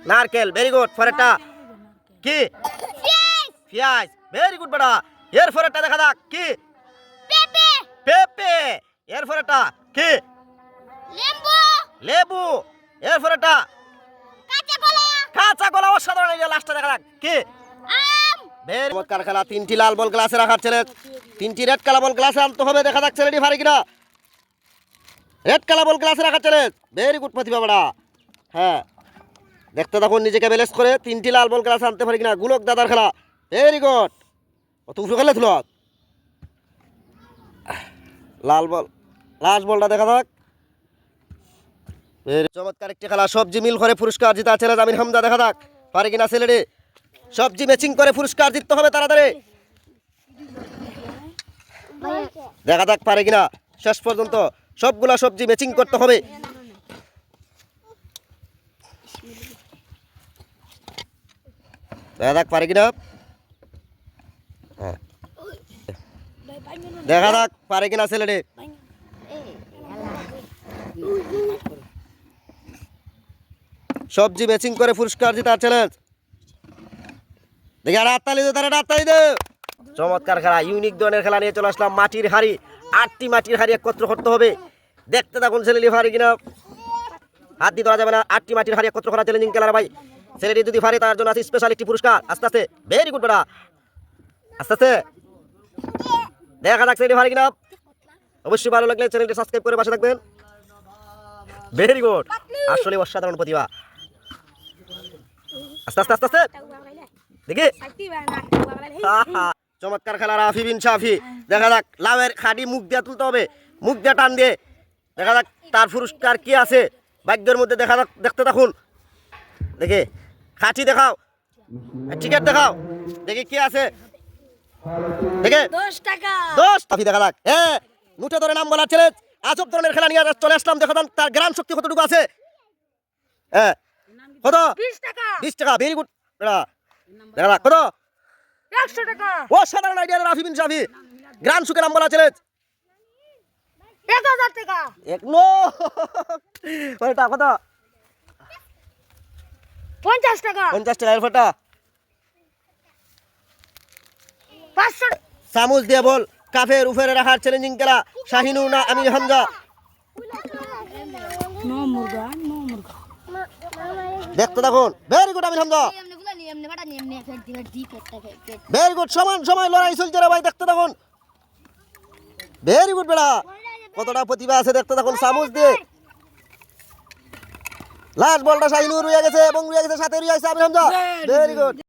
নারকেল, very good. পরেরটা কি? পেঁয়াজ, ভেরি গুড বেটা। এর পরেরটা দেখা যাক কি? পেঁপে। এর পরেরটা কি? লেবু। এর পরেরটা কাঁচা কলা। অসাধারণ। লাস্টটা দেখা যাক কি? ভেরি চমৎকার খেলা। 3টি লাল বল গ্লাসে রাখার ছেলে, 3টি রেড কালার বল গ্লাসে আনতে হবে। দেখা যাক ছেলেটি পারে কিনা। রেড কালার বল গ্লাসে রাখার ছেলে, ভেরি গুড প্রতিভা বেটা। হ্যাঁ, দেখতে থাকুন নিজেকে ব্যালেন্স করে 3টি লাল বল গ্লাসে আনতে পারি কিনা। গুলক দাদার খেলা, ভেরি গুড। অত উঁচু খেলে তুল। লাল বল, লাস্ট বলটা দেখা যাক। চমৎকার একটি খেলা। সবজি মিল করে পুরস্কার জিতা ছেলে জামির হামজা। দেখা যাক পারে কিনা ছেলেটি। সবজি ম্যাচিং করে পুরস্কার জিততে হবে তাড়াতাড়ি। দেখা যাক পারে কিনা। শেষ পর্যন্ত সবগুলা সবজি ম্যাচিং করতে হবে। দেখা যাক পারে কিনা। দেখা যাক পারে কিনা ছেলেটি। সবজি ম্যাচিং করে পুরস্কার জিতার চ্যালেঞ্জ। দেখি আর হাততালি দে, তারা হাততালি দে। চমৎকার খেলা, ইউনিক ধরনের খেলা নিয়ে চলে আসলাম। মাটির হাড়ি, 8টি মাটির হাড়ি একত্র করতে হবে। দেখতে থাকুন ছেলেটি পারে কিনা। হাত দিয়ে ধরা যাবে না। 8টি মাটির হাড়ি একত্র করা চ্যালেঞ্জিং খেলা ভাই। ছেলেটি যদি পারে তার জন্য আছে স্পেশাল একটি পুরস্কার। আস্তে আস্তে, ভেরি গুড বেটা। আস্তে আস্তে দেখা যাক ছেলেটি পারে কিনা। অবশ্যই ভালো লাগলে চ্যানেলটি সাবস্ক্রাইব করে পাশে থাকবেন। ভেরি গুড, আসলে অসাধারণ প্রতিভা। আস্তে আস্তে আস্তে আস্তে দেখি। চমৎকার খেলা রাফি বিন শাফি। দেখা যাক লাউয়ের খাড়ি মুখ দিয়ে তুলতে হবে। মুখ দিয়ে টান দিয়ে দেখা যাক তার পুরস্কার কি আছে ভাগ্যের মধ্যে। দেখা যাক, দেখতে থাকুন। দেখি খাঁচি দেখাও, টিকিট দেখাও, দেখি কি আছে। দেখে 10 টাকা। 10 টাকা দেখা যাক। হ্যাঁ, মুঠে ধরে নাম বলার চ্যালেঞ্জ। আজব ধরনের খেলা নিয়ে চলে আসলাম। দেখা যাক তার গ্রাম শক্তি কতটুকু আছে। হ্যাঁ, কত? 20 টাকা। 20 টাকা, ভেরি গুড। দেখা যাক কত? 100 টাকা। অসাধারণ আইডিয়া রাফি বিন শাফি। গ্রাম সুখে নাম বলা চ্যালেঞ্জ। 1000 টাকা। এক নো ওইটা কত? 50 টাকা। 50 টাকা। এর ফটা 500। চামচ দিয়ে বল কাফের উপরে রাখার চ্যালেঞ্জিং খেলা। শাহিনুর না আমির হামজা। নো মুরগা। দেখতে থাকুন। ভেরি গুড আমির হামজা, ভেরি গুড। সমান সময় লড়াই চলছে রে ভাই, দেখতে থাকুন। ভেরি গুড বেড়া, কতটা প্রতিভা আছে দেখতে থাকুন। চামচ দিয়ে লাস্ট বলটা শাহিনুর রয়ে গেছে এবং রয়ে গেছে সাথে রয়ে গেছে আমির হামজা। Very good.